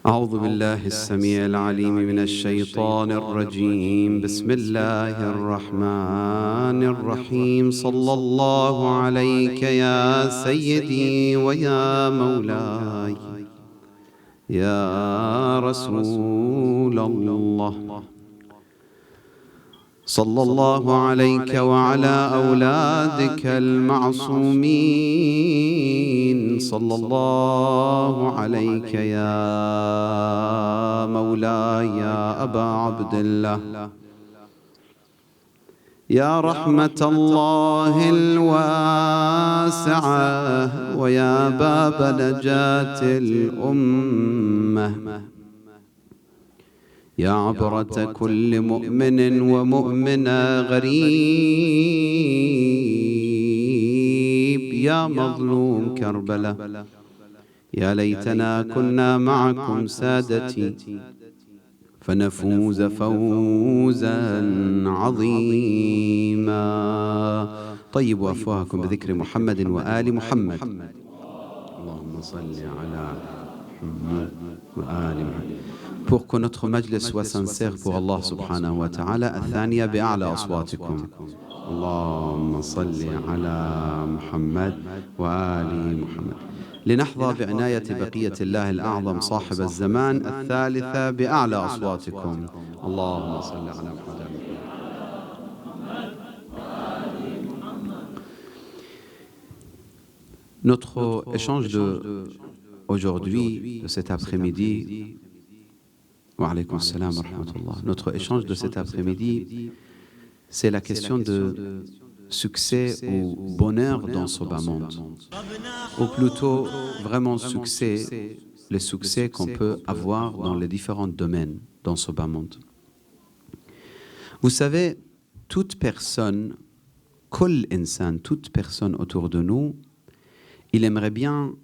أعوذ بالله السميع العليم من الشيطان الرجيم. بسم الله الرحمن الرحيم. صلى الله عليك يا سيدي ويا مولاي يا رسول الله. صلى الله عليك وعلى أولادك المعصومين. صلى الله عليك يا مولاي يا أبا عبد الله يا رحمة الله الواسعة ويا باب نجاة الأمة يا عبرة كل مؤمن ومؤمنة غريب يا مظلوم كربلاء. يا ليتنا كنا معكم سادتي فنفوز فوزا عظيما. طيبوا أفواهكم بذكر محمد وآل محمد. اللهم صل على محمد وآل محمد. Pour que notre majlis soit sincère pour Allah subhanahu wa ta'ala, الثانية بأعلى أصواتكم. اللهم صل على محمد وآل محمد. لنحظى بعناية بقية الله الأعظم صاحب الزمان الثالثة بأعلى أصواتكم. اللهم صل على محمد. Notre échange aujourd'hui, de cet après-midi, wa alaykoum salam wa rahmatullah. Notre échange de cet après-midi, c'est la question de succès ou bonheur dans ce bas monde. Ou plutôt, vraiment succès, les succès qu'on peut avoir dans les différents domaines dans ce bas monde. Vous savez, toute personne, kul insan, toute personne autour de nous, il aimerait bien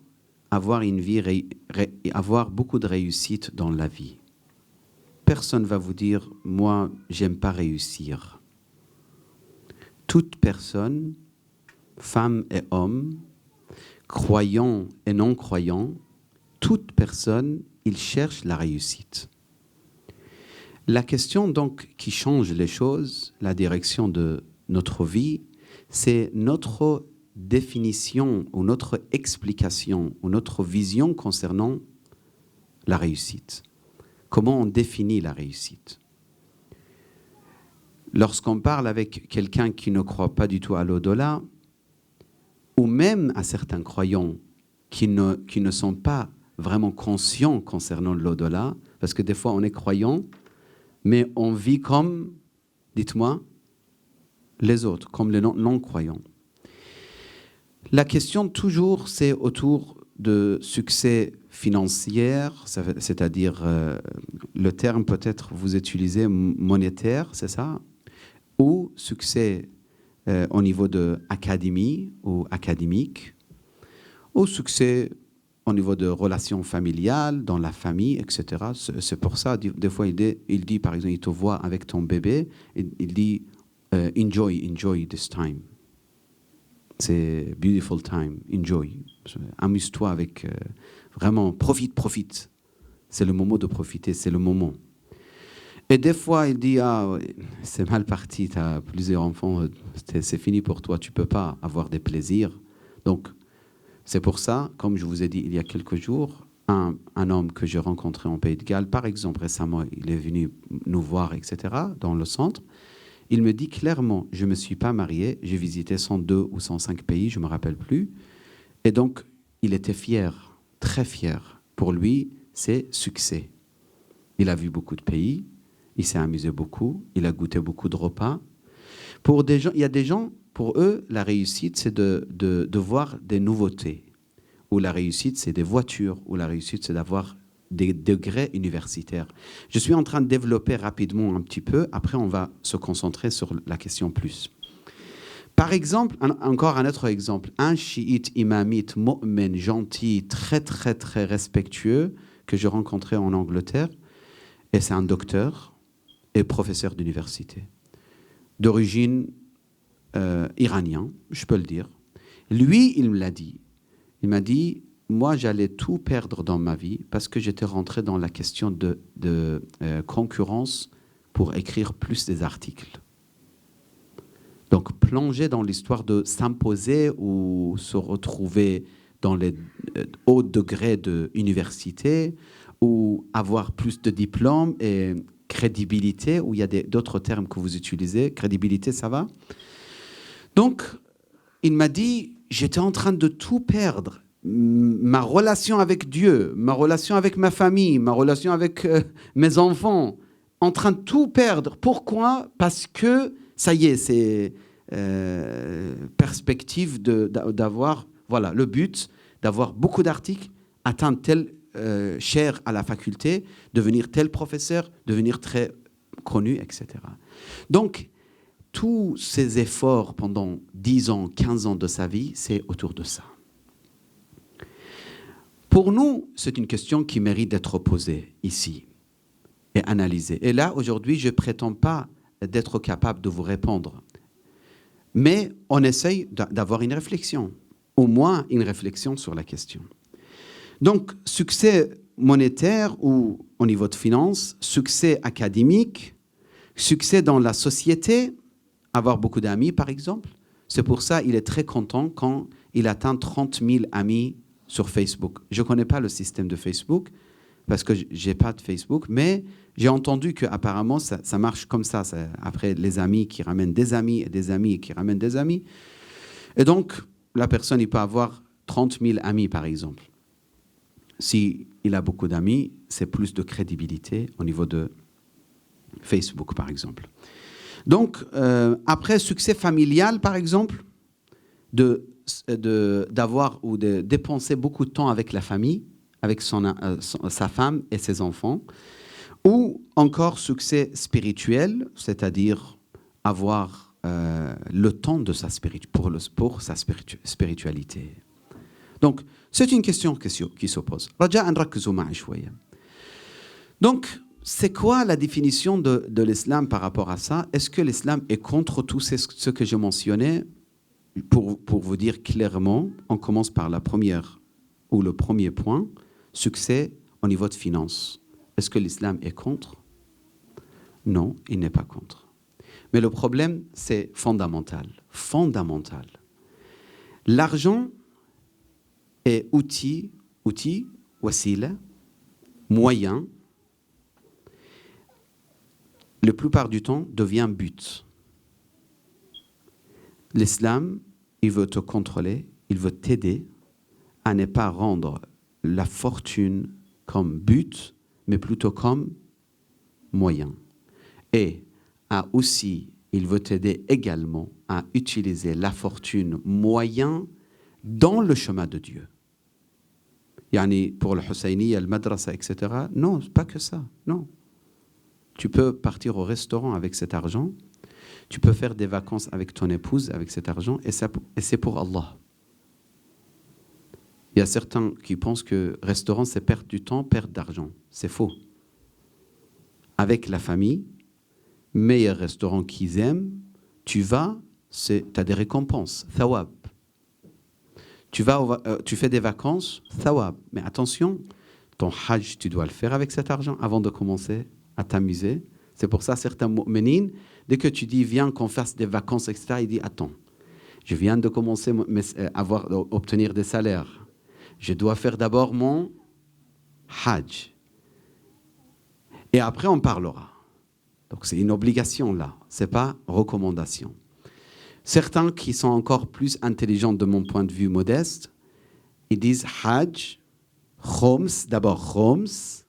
avoir une vie, avoir beaucoup de réussite dans la vie. Personne ne va vous dire « moi, j'aime pas réussir ». Toute personne, femme et homme, croyant et non-croyant, toute personne, il cherche la réussite. La question donc qui change les choses, la direction de notre vie, c'est notre définition ou notre explication ou notre vision concernant la réussite. Comment on définit la réussite? Lorsqu'on parle avec quelqu'un qui ne croit pas du tout à l'au-delà, ou même à certains croyants qui ne sont pas vraiment conscients concernant l'au-delà, parce que des fois on est croyant, mais on vit comme, dites-moi, les autres, comme les non-croyants. La question toujours, c'est autour de succès financier, c'est-à-dire le terme peut-être vous utilisez monétaire, c'est ça? Ou succès au niveau de académie ou académique, ou succès au niveau de relations familiales, dans la famille, etc. C'est pour ça, des fois, il dit, par exemple, il te voit avec ton bébé, il dit enjoy this time. C'est beautiful time, enjoy. Amuse-toi avec, vraiment, profite. C'est le moment de profiter, c'est le moment. Et des fois, il dit, c'est mal parti, tu as plusieurs enfants, c'est fini pour toi, tu ne peux pas avoir des plaisirs. Donc, c'est pour ça, comme je vous ai dit il y a quelques jours, un homme que j'ai rencontré en Pays de Galles, par exemple, récemment, il est venu nous voir, etc., dans le centre. Il me dit clairement, je ne me suis pas marié, j'ai visité 102 ou 105 pays, je ne me rappelle plus. Et donc, il était fier, très fier. Pour lui, c'est succès. Il a vu beaucoup de pays, il s'est amusé beaucoup, il a goûté beaucoup de repas. Pour des gens, il y a des gens, pour eux, la réussite, c'est de voir des nouveautés. Ou la réussite, c'est des voitures. Ou la réussite, c'est d'avoir des degrés universitaires. Je suis en train de développer rapidement un petit peu. Après, on va se concentrer sur la question plus. Par exemple, encore un autre exemple, un chiite imamite, mu'min, gentil, très, très, très respectueux, que j'ai rencontré en Angleterre, et c'est un docteur et professeur d'université, d'origine iranienne, je peux le dire. Lui, il me l'a dit. Il m'a dit, moi, j'allais tout perdre dans ma vie parce que j'étais rentré dans la question de concurrence pour écrire plus des articles. Donc, plonger dans l'histoire de s'imposer ou se retrouver dans les hauts degrés de université ou avoir plus de diplômes et crédibilité, où il y a d'autres termes que vous utilisez. Crédibilité, ça va? Donc, il m'a dit, j'étais en train de tout perdre. Ma relation avec Dieu, ma relation avec ma famille, ma relation avec mes enfants, en train de tout perdre. Pourquoi? Parce que, ça y est, c'est perspective d'avoir, voilà, le but d'avoir beaucoup d'articles, atteindre tel chaire à la faculté, devenir tel professeur, devenir très connu, etc. Donc, tous ces efforts pendant 10 ans, 15 ans de sa vie, c'est autour de ça. Pour nous, c'est une question qui mérite d'être posée ici et analysée. Et là, aujourd'hui, je ne prétends pas d'être capable de vous répondre. Mais on essaye d'avoir une réflexion, au moins une réflexion sur la question. Donc, succès monétaire ou au niveau de finances, succès académique, succès dans la société, avoir beaucoup d'amis, par exemple. C'est pour ça qu'il est très content quand il atteint 30 000 amis sur Facebook. Je ne connais pas le système de Facebook parce que je n'ai pas de Facebook, mais j'ai entendu qu'apparemment, ça marche comme ça. Après, les amis qui ramènent des amis et des amis qui ramènent des amis. Et donc, la personne, il peut avoir 30 000 amis, par exemple. S'il a beaucoup d'amis, c'est plus de crédibilité au niveau de Facebook, par exemple. Donc, après, succès familial, par exemple, d'avoir ou de dépenser beaucoup de temps avec la famille, avec sa femme et ses enfants, ou encore succès spirituel, c'est-à-dire avoir le temps de pour sa spiritualité. Donc, c'est une question qui s'oppose. Donc, c'est quoi la définition de l'islam par rapport à ça? Est-ce que l'islam est contre tout ce que je mentionnais? Pour vous dire clairement, on commence par le premier point, succès au niveau de finances. Est-ce que l'islam est contre? Non, il n'est pas contre. Mais le problème, c'est fondamental. Fondamental. L'argent est outil, wasila, moyen, la plupart du temps, devient but. L'islam, il veut te contrôler, il veut t'aider à ne pas rendre la fortune comme but, mais plutôt comme moyen. Et il veut t'aider également à utiliser la fortune moyen dans le chemin de Dieu. Yani pour le Husseini, le madrasa, etc. Non, pas que ça, non. Tu peux partir au restaurant avec cet argent, tu peux faire des vacances avec ton épouse avec cet argent, et c'est pour Allah. Il y a certains qui pensent que restaurant, c'est perdre du temps, perdre d'argent. C'est faux. Avec la famille, meilleur restaurant qu'ils aiment, tu vas, tu as des récompenses, thawab. Tu fais des vacances, thawab. Mais attention, ton hajj, tu dois le faire avec cet argent avant de commencer à t'amuser. C'est pour ça, certains mu'minines, dès que tu dis, viens qu'on fasse des vacances, etc., il dit, attends, je viens de commencer à obtenir des salaires. Je dois faire d'abord mon hajj. Et après, on parlera. Donc, c'est une obligation là. Ce n'est pas recommandation. Certains qui sont encore plus intelligents de mon point de vue modeste, ils disent hajj, khoms, d'abord khoms,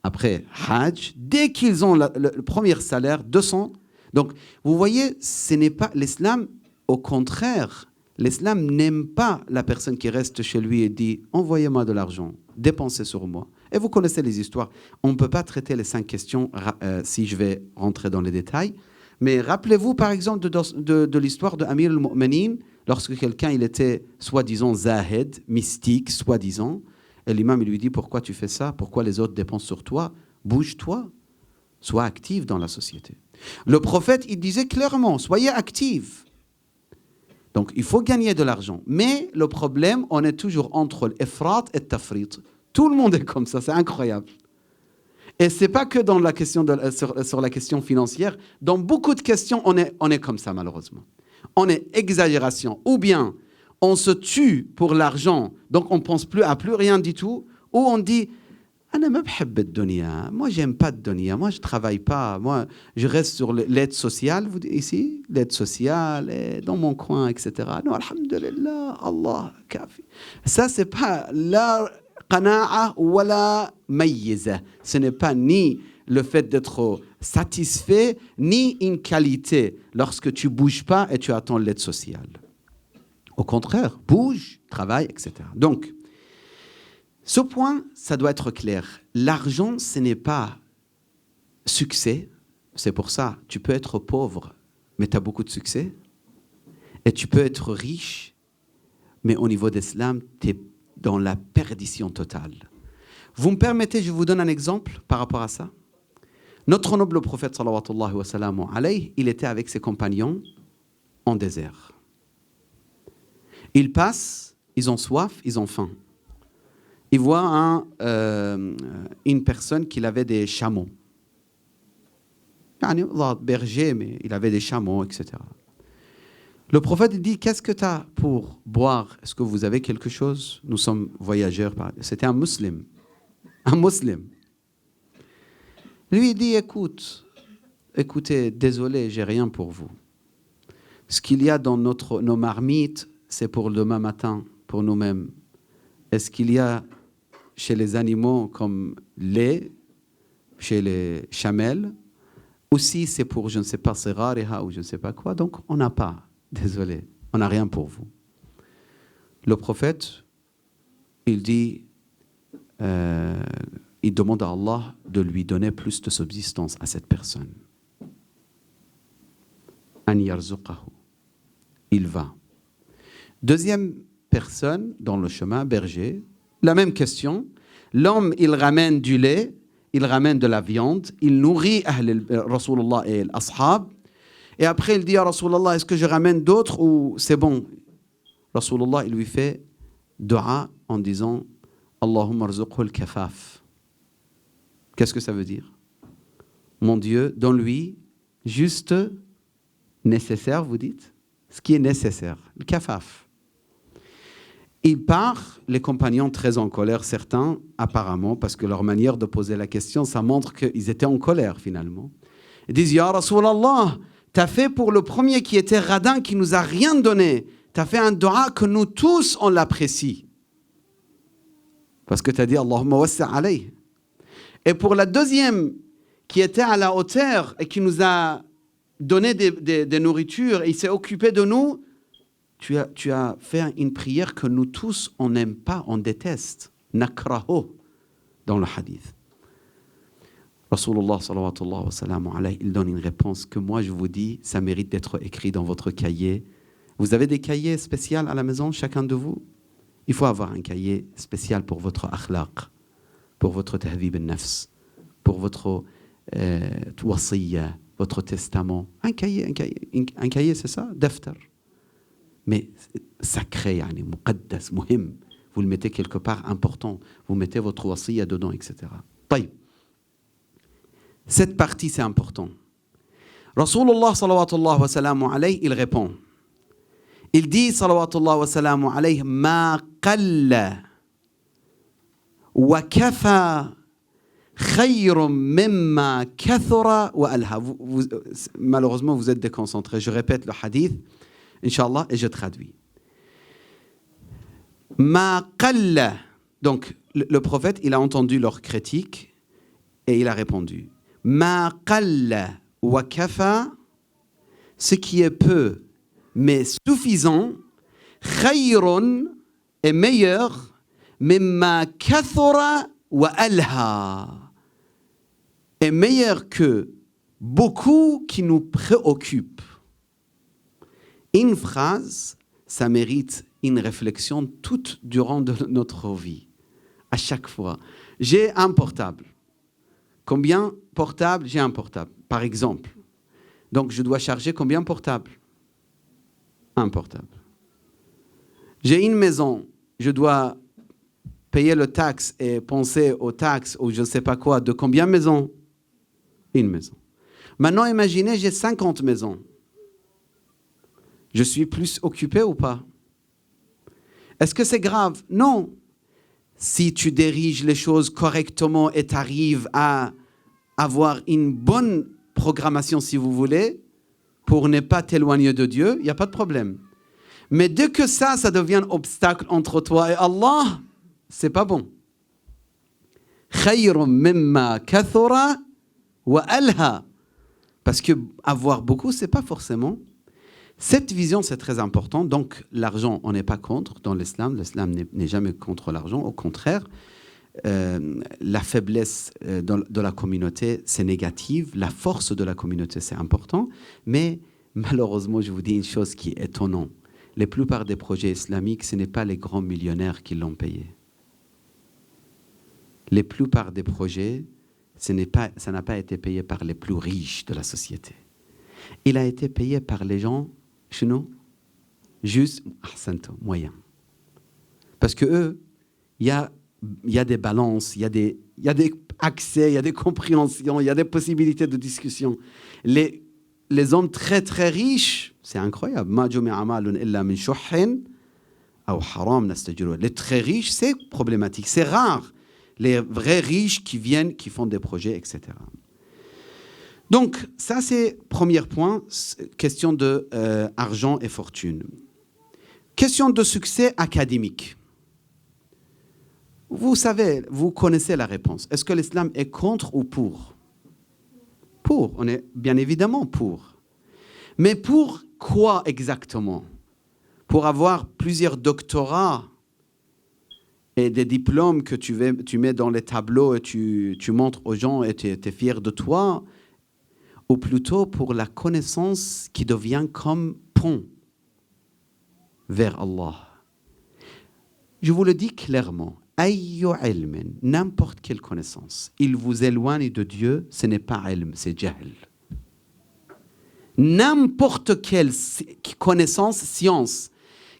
après hajj. Dès qu'ils ont le premier salaire, 200. Donc, vous voyez, ce n'est pas l'islam. Au contraire, l'islam n'aime pas la personne qui reste chez lui et dit « Envoyez-moi de l'argent, dépensez sur moi ». Et vous connaissez les histoires. On ne peut pas traiter les 5 questions si je vais rentrer dans les détails. Mais rappelez-vous, par exemple, de l'histoire de Amir al-Mu'minin, lorsque quelqu'un il était soi-disant zahid, mystique, soi-disant, et l'imam il lui dit « Pourquoi tu fais ça? Pourquoi les autres dépensent sur toi? Bouge-toi, sois actif dans la société. » Le prophète, il disait clairement « Soyez actifs. » Donc, il faut gagner de l'argent. Mais le problème, on est toujours entre l'ifrat et le tafrit. Tout le monde est comme ça, c'est incroyable. Et ce n'est pas que dans la question sur la question financière. Dans beaucoup de questions, on est comme ça, malheureusement. On est exagération. Ou bien, on se tue pour l'argent, donc on ne pense plus à plus rien du tout. Ou on dit... Moi, j'aime pas de dunya. Moi, je travaille pas. Moi, je reste sur l'aide sociale. Vous dites ici, l'aide sociale, et dans mon coin, etc. Non, alhamdulillah, Allah, kafi. Ça, c'est pas la qana'a ou la mayyiza. Ce n'est pas ni le fait d'être satisfait, ni une qualité lorsque tu bouges pas et tu attends l'aide sociale. Au contraire, bouge, travaille, etc. Donc, ce point, ça doit être clair. L'argent, ce n'est pas succès. C'est pour ça, tu peux être pauvre, mais tu as beaucoup de succès. Et tu peux être riche, mais au niveau d'Islam, tu es dans la perdition totale. Vous me permettez, je vous donne un exemple par rapport à ça. Notre noble prophète, sallallahu wa sallam alayhi, il était avec ses compagnons en désert. Ils passent, ils ont soif, ils ont faim. Il voit une personne qui avait des chameaux. Berger, mais il avait des chameaux, etc. Le prophète dit, qu'est-ce que tu as pour boire? Est-ce que vous avez quelque chose? Nous sommes voyageurs. C'était un musulman. Un musulman. Lui, il dit, écoutez, désolé, j'ai rien pour vous. Ce qu'il y a dans nos marmites, c'est pour demain matin, pour nous-mêmes. Est-ce qu'il y a chez les animaux comme lait, chez les chamelles, aussi c'est pour, je ne sais pas, sirariha ou je ne sais pas quoi, donc on n'a pas, désolé, on n'a rien pour vous. Le prophète, il dit, il demande à Allah de lui donner plus de subsistance à cette personne. An yarzuqahu. Il va. Deuxième personne dans le chemin, berger, la même question. L'homme, il ramène du lait, il ramène de la viande, il nourrit Rasulullah et l'ashab. Et après, il dit à Rasulullah, est-ce que je ramène d'autres ou c'est bon? Rasulullah, il lui fait dua en disant Allahumma arzuqhu al-kafaf. Qu'est-ce que ça veut dire? Mon Dieu, donne-lui juste nécessaire, vous dites? Ce qui est nécessaire, le kafaf. Il part, les compagnons très en colère, certains apparemment, parce que leur manière de poser la question, ça montre qu'ils étaient en colère finalement. Ils disent, Ya Rasulallah, t'as fait pour le premier qui était radin, qui nous a rien donné. T'as fait un dua que nous tous, on l'apprécie. Parce que t'as dit, Allahumma wassi' alayh. Et pour la deuxième, qui était à la hauteur et qui nous a donné des nourritures, et il s'est occupé de nous, tu as fait une prière que nous tous, on n'aime pas, on déteste. Nakraho, dans le hadith. Rasulullah sallallahu wa sallam alayhi, il donne une réponse que moi je vous dis, ça mérite d'être écrit dans votre cahier. Vous avez des cahiers spéciaux à la maison, chacun de vous? Il faut avoir un cahier spécial pour votre akhlaq, pour votre tahdhib al-nafs, pour votre wasiyya, votre testament. Un cahier, c'est ça? Daftar. Mais sacré, muqaddas, muhim. Vous le mettez quelque part important. Vous mettez votre wasiyya dedans, etc. طيب. Cette partie, c'est important. Rasulullah sallallahu wa sallam alayhi, il répond. Il dit sallallahu wa sallam alayhi, ma qalla wa kafa khayrun mimma kathura wa alha. Malheureusement, vous êtes déconcentrés. Je répète le hadith. Inch'Allah, et je traduis. Ma qalla. Donc, le prophète, il a entendu leur critique et il a répondu. Ma qalla wa kafa, ce qui est peu, mais suffisant, khayrun est meilleur, mimma kathura wa alha, est meilleur que beaucoup qui nous préoccupent. Une phrase, ça mérite une réflexion toute durant notre vie. À chaque fois. J'ai un portable. Combien portable? J'ai un portable, par exemple. Donc, je dois charger combien portable? Un portable. J'ai une maison, je dois payer le taxe et penser aux taxes ou je ne sais pas quoi. De combien de maisons? Une maison. Maintenant, imaginez, j'ai 50 maisons. Je suis plus occupé ou pas? Est-ce que c'est grave? Non. Si tu diriges les choses correctement et tu arrives à avoir une bonne programmation, si vous voulez, pour ne pas t'éloigner de Dieu, il n'y a pas de problème. Mais dès que ça devient un obstacle entre toi et Allah, c'est pas bon. Khayrun mimma kathura wa alha. Parce que avoir beaucoup, c'est pas forcément. Cette vision, c'est très important. Donc, l'argent, on n'est pas contre dans l'islam. L'islam n'est jamais contre l'argent. Au contraire, la faiblesse de la communauté, c'est négatif. La force de la communauté, c'est important. Mais malheureusement, je vous dis une chose qui est étonnante. La plupart des projets islamiques, ce n'est pas les grands millionnaires qui l'ont payé. La plupart des projets, ça n'a pas été payé par les plus riches de la société. Il a été payé par les gens, chez nous, juste, moyens. Parce que eux, il y a des balances, il y a des accès, il y a des compréhensions, il y a des possibilités de discussion. Les hommes très très riches, c'est incroyable. Les très riches, c'est problématique, c'est rare. Les vrais riches qui viennent, qui font des projets, etc. Donc, ça c'est premier point, question de argent et fortune. Question de succès académique. Vous savez, vous connaissez la réponse. Est-ce que l'islam est contre ou pour? Pour, on est bien évidemment pour. Mais pour quoi exactement? Pour avoir plusieurs doctorats et des diplômes que tu mets dans les tableaux et tu montres aux gens et tu es fier de toi, ou plutôt pour la connaissance qui devient comme pont vers Allah. Je vous le dis clairement, ayyu ilmin, n'importe quelle connaissance, il vous éloigne de Dieu, ce n'est pas ilm, c'est jahl. N'importe quelle connaissance, science,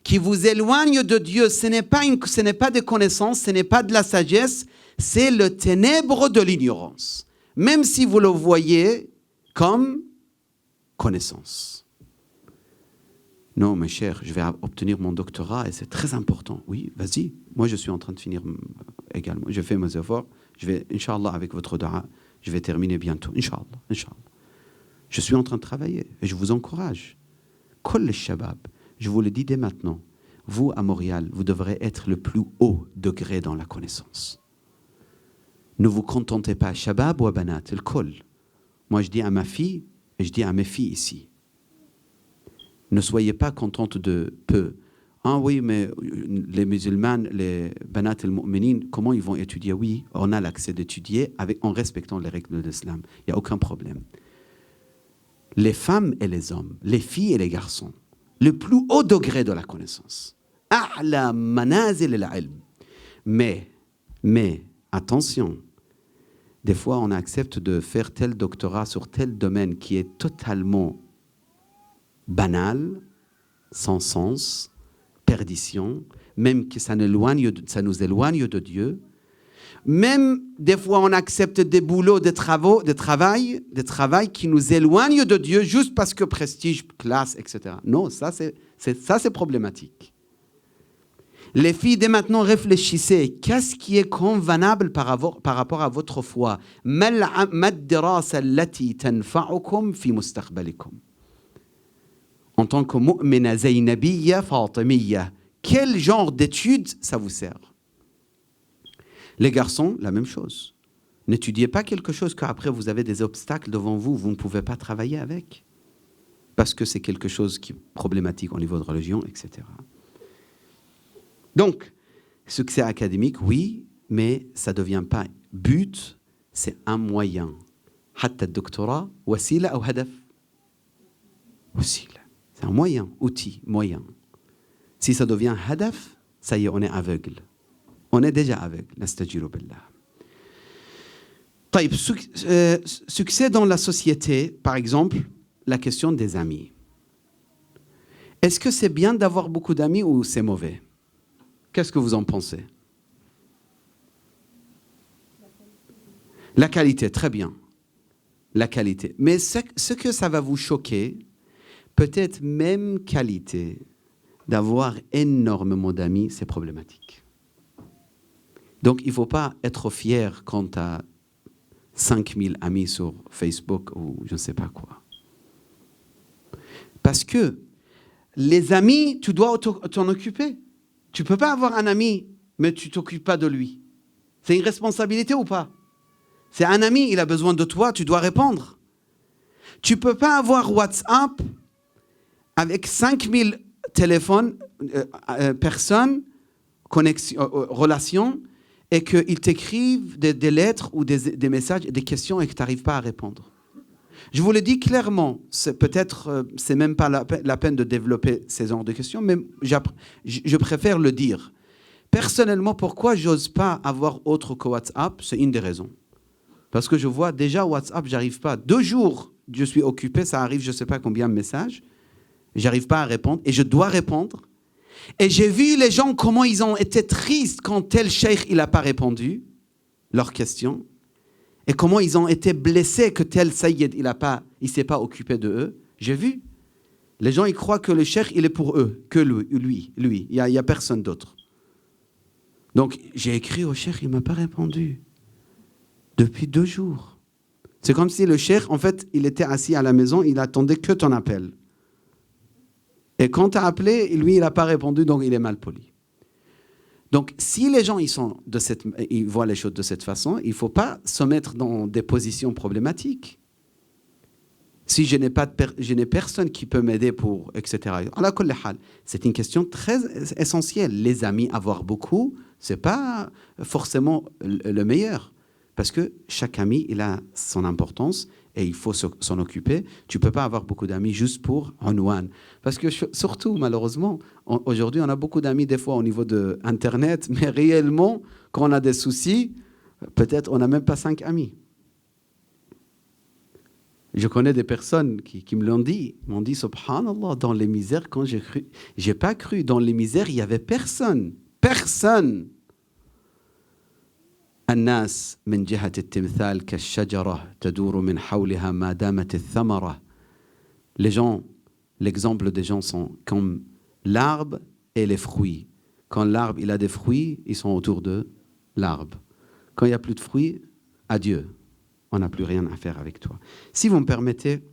qui vous éloigne de Dieu, ce n'est pas des connaissances, ce n'est pas de la sagesse, c'est le ténèbre de l'ignorance. Même si vous le voyez comme connaissance. Non, mes chers, je vais obtenir mon doctorat et c'est très important. Oui, vas-y. Moi, je suis en train de finir également. Je fais mes efforts. Je vais, Inch'Allah, avec votre dua, je vais terminer bientôt. Inch'Allah, Inch'Allah. Je suis en train de travailler et je vous encourage. Kol shabab. Je vous le dis dès maintenant, vous, à Montréal, vous devrez être le plus haut degré dans la connaissance. Ne vous contentez pas, shabab ou banat, le kol. Moi, je dis à ma fille, et je dis à mes filles ici, ne soyez pas contentes de peu. Ah oui, mais les musulmans, les banat et les mu'minin, comment ils vont étudier? Oui, on a l'accès d'étudier en respectant les règles de l'islam. Il n'y a aucun problème. Les femmes et les hommes, les filles et les garçons, le plus haut degré de la connaissance. A'la manazil al-ilm. Mais, attention, des fois on accepte de faire tel doctorat sur tel domaine qui est totalement banal, sans sens, perdition, même que ça nous éloigne de Dieu. Même des fois on accepte des boulots, des travail qui nous éloignent de Dieu juste parce que prestige, classe, etc. Non, ça c'est problématique. Les filles, dès maintenant, réfléchissez. Qu'est-ce qui est convenable par rapport à votre foi? En tant que mu'mina zaynabiyya fatimiyya, quel genre d'études ça vous sert? Les garçons, la même chose. N'étudiez pas quelque chose qu'après vous avez des obstacles devant vous, vous ne pouvez pas travailler avec. Parce que c'est quelque chose qui est problématique au niveau de religion, etc. Donc, succès académique, oui, mais ça ne devient pas but, c'est un moyen. Hatta doctorat, wasila ou hadaf. Wasila. C'est un moyen, outil, moyen. Si ça devient hadaf, ça y est, on est aveugle. On est déjà aveugle. Nastajiru billah. Succès dans la société, par exemple, la question des amis. Est-ce que c'est bien d'avoir beaucoup d'amis ou c'est mauvais? Qu'est-ce que vous en pensez? La qualité, très bien. La qualité. Mais ce que ça va vous choquer, peut-être même qualité, d'avoir énormément d'amis, c'est problématique. Donc, il ne faut pas être fier quand tu as 5000 amis sur Facebook ou je ne sais pas quoi. Parce que les amis, tu dois t'en occuper. Tu ne peux pas avoir un ami, mais tu ne t'occupes pas de lui. C'est une responsabilité ou pas? C'est un ami, il a besoin de toi, tu dois répondre. Tu ne peux pas avoir WhatsApp avec 5000 téléphones, personnes, relations, et qu'ils t'écrivent des lettres ou des messages, des questions et que tu n'arrives pas à répondre. Je vous le dis clairement, peut-être c'est même pas la peine de développer ces genres de questions, mais je préfère le dire. Personnellement, pourquoi j'ose pas avoir autre que WhatsApp? C'est une des raisons. Parce que je vois déjà WhatsApp, j'arrive pas. 2 jours, je suis occupé, ça arrive, je ne sais pas combien de messages. J'arrive pas à répondre et je dois répondre. Et j'ai vu les gens comment ils ont été tristes quand tel cheikh il n'a pas répondu leurs questions. Et comment ils ont été blessés que tel sayyid il s'est pas occupé de eux. J'ai vu. Les gens ils croient que le cheikh il est pour eux, que lui. Il y a personne d'autre. Donc j'ai écrit au cheikh, il m'a pas répondu. Depuis 2 jours. C'est comme si le cheikh, en fait, il était assis à la maison, il attendait que ton appel. Et quand tu as appelé, lui, il n'a pas répondu, donc il est mal poli. Donc, si les gens ils voient les choses de cette façon, il ne faut pas se mettre dans des positions problématiques. Si je n'ai personne qui peut m'aider pour, etc. C'est une question très essentielle. Les amis, avoir beaucoup, ce n'est pas forcément le meilleur. Parce que chaque ami, il a son importance et il faut s'en occuper. Tu ne peux pas avoir beaucoup d'amis juste pour unwan. Parce que surtout, malheureusement, aujourd'hui, on a beaucoup d'amis des fois au niveau de Internet, mais réellement, quand on a des soucis, peut-être on n'a même pas 5 amis. Je connais des personnes qui me l'ont dit. Ils m'ont dit, subhanallah, dans les misères, quand j'ai pas cru. Dans les misères, il n'y avait personne. Personne. الناس من جهة التمثال كالشجرة تدور من حولها ما دامت الثمرة. Les gens, l'exemple des gens sont comme l'arbre et les fruits. Quand l'arbre il a des fruits, ils sont autour de l'arbre. Quand il n'y a plus de fruits, adieu. On n'a plus rien à faire avec toi. Si vous me permettez,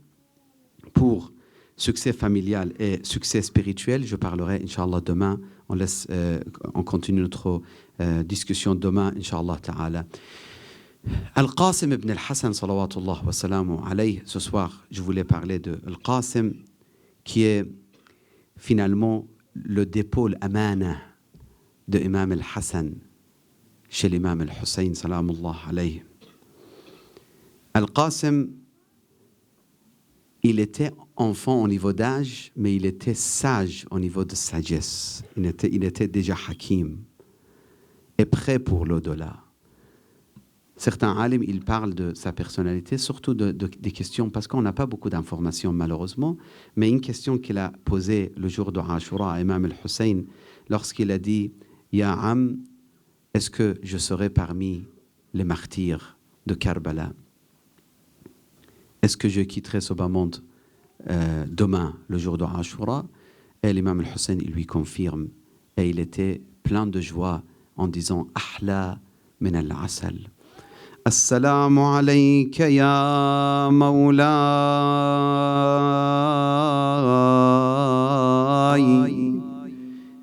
pour succès familial et succès spirituel, je parlerai, Inch'Allah, demain. On continue notre discussion demain, Inch'Allah ta'ala. Al-Qasim ibn al-Hassan, salawatullah wa salamu alayhi. Ce soir, je voulais parler de Al-Qasim, qui est finalement le dépôt, l'amana de Imam al-Hassan chez l'imam al-Hussein, salamullah alayhi. Al-Qasim, il était enfant au niveau d'âge, mais il était sage au niveau de sagesse. Il était déjà hakim et prêt pour l'au-delà. Certains alim, ils parlent de sa personnalité, surtout des questions, parce qu'on n'a pas beaucoup d'informations malheureusement, mais une question qu'il a posée le jour de Ashura à Imam al-Hussein, lorsqu'il a dit « Ya Am, est-ce que je serai parmi les martyrs de Karbala? Est-ce que je quitterai ce bas monde demain, le jour de Ashura ?» Et l'imam al-Hussein, il lui confirme. Et il était plein de joie en disant « Ahla min al-asal ». Assalamu alayka ya mawlay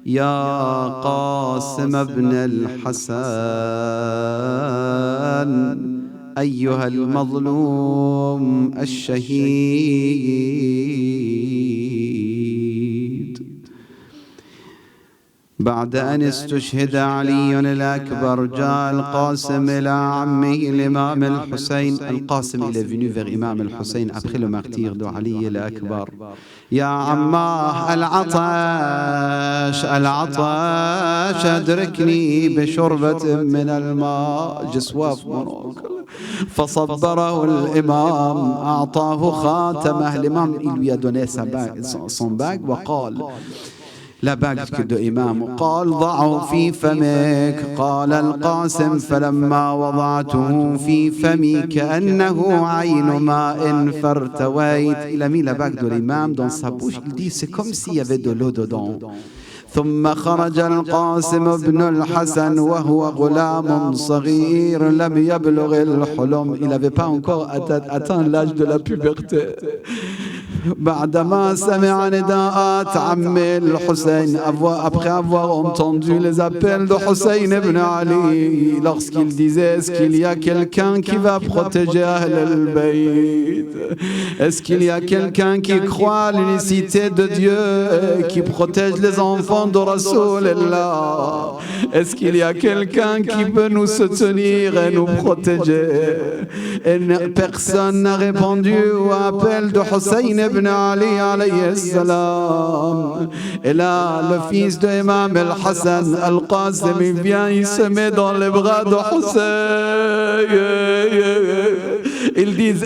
ya Qasim ibn al-Hassan أيها المظلوم الشهيد بعد أن استشهد علي الأكبر جاء القاسم إلى عمه الإمام الحسين. القاسم il est venu vers Imam al-Hussein après le martyre de Ali الأكبر. يا عماه العطش العطش أدركني بشربة من الماء. جسواف فصبره الإمام أعطاه خاتمه. الإمام il lui a donné son bague وقال La bague de Imam. قال ضعه في فمك قال القاسم فلما وضعته في فمي كأنه عين ماء فارتويت. Il a mis la bague de l'imam dans sa bouche. Il dit c'est comme s'il y avait de l'eau dedans. ثم خرج القاسم بن الحسن وهو غلام صغير لم يبلغ الحلم. Il n'avait pas encore atteint l'âge de la puberté. بعدما سمع نداءات عم الحسين, après avoir entendu les appels de Hussein ibn Ali, lorsqu'il disait est-ce qu'il y a quelqu'un qui va protéger Ahl al-Bayt, est-ce qu'il y a quelqu'un qui croit à l'unicité de Dieu et qui protège les enfants de Rasulullah, est-ce qu'il y a quelqu'un qui peut nous soutenir et nous protéger? Et personne n'a répondu au appel de Hussein ibn Ali alayhi salam. Et là, le fils de Imam al-Hassan, al-Qasim, il vient, il se met dans les bras de Hussein. Ils disent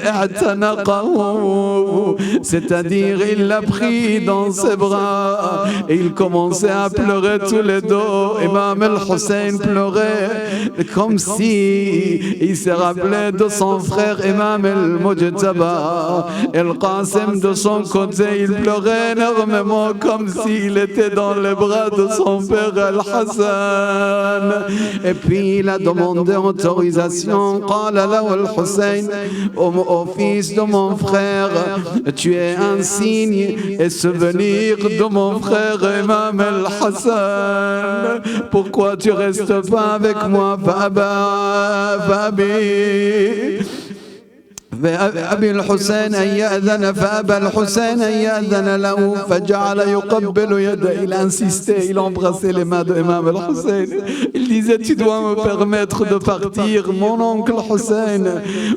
c'est-à-dire il l'a pris dans ses bras et il commençait à pleurer tous les deux. Imam al-Hussein pleurait comme si il se rappelait de son frère Imam al-Mujtaba. Et al-Qasim de son côté, il pleurait énormément comme s'il était dans les bras de son père al-Hassan. Et puis il a demandé autorisation. قال له الحسين, au fils de mon frère, tu es un signe et souvenir de mon frère Imam al-Hassan. Pourquoi tu restes pas avec moi? أبي الحسين أن يأذن فأبى الحسين أن يأذن له فجعل يقبل يده. Il insistait, il embrassait les mains de Imam al-Hussein. Il disait tu dois me permettre de partir, mon oncle Hussein.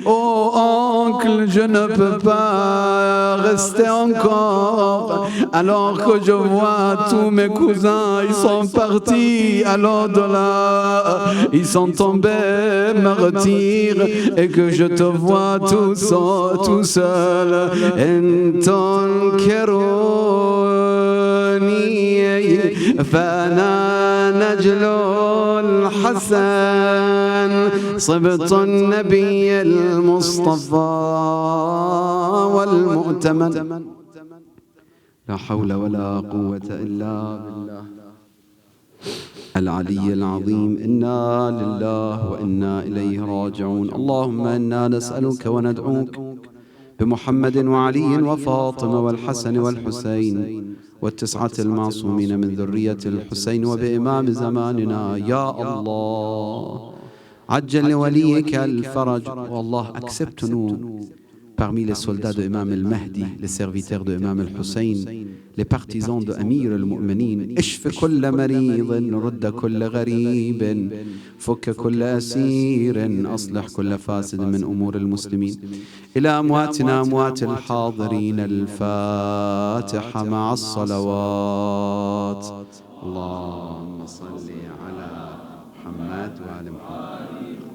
Oh oncle, je ne peux pas rester encore alors que je vois tous mes cousins, ils sont partis à l'au-delà, ils sont tombés martyrs et que je te vois tout seul. إن تنكروني فأنا نجل الحسن صبط النبي المصطفى والمؤتمن. لا حول ولا قوة إلا بالله العلي العظيم. إنا لله وإنا إليه راجعون. اللهم إنا نسألك وندعوك بمحمد وعلي وفاطمة والحسن والحسين والتسعة المعصومين من ذرية الحسين وبإمام زماننا يا الله عجل لوليك الفرج. والله accepte nous parmi les soldats de Imam al-Mahdi, les serviteurs de Imam al-Hussein, les partisans de Amir al-Mu'minin. اشف كل مريض رد كل غريب فك كل أسير أصلح كل فاسد من أمور المسلمين. إلى أمواتنا أموات الحاضرين الفاتحة مع الصلوات. اللهم صل على محمد وعلى محمد.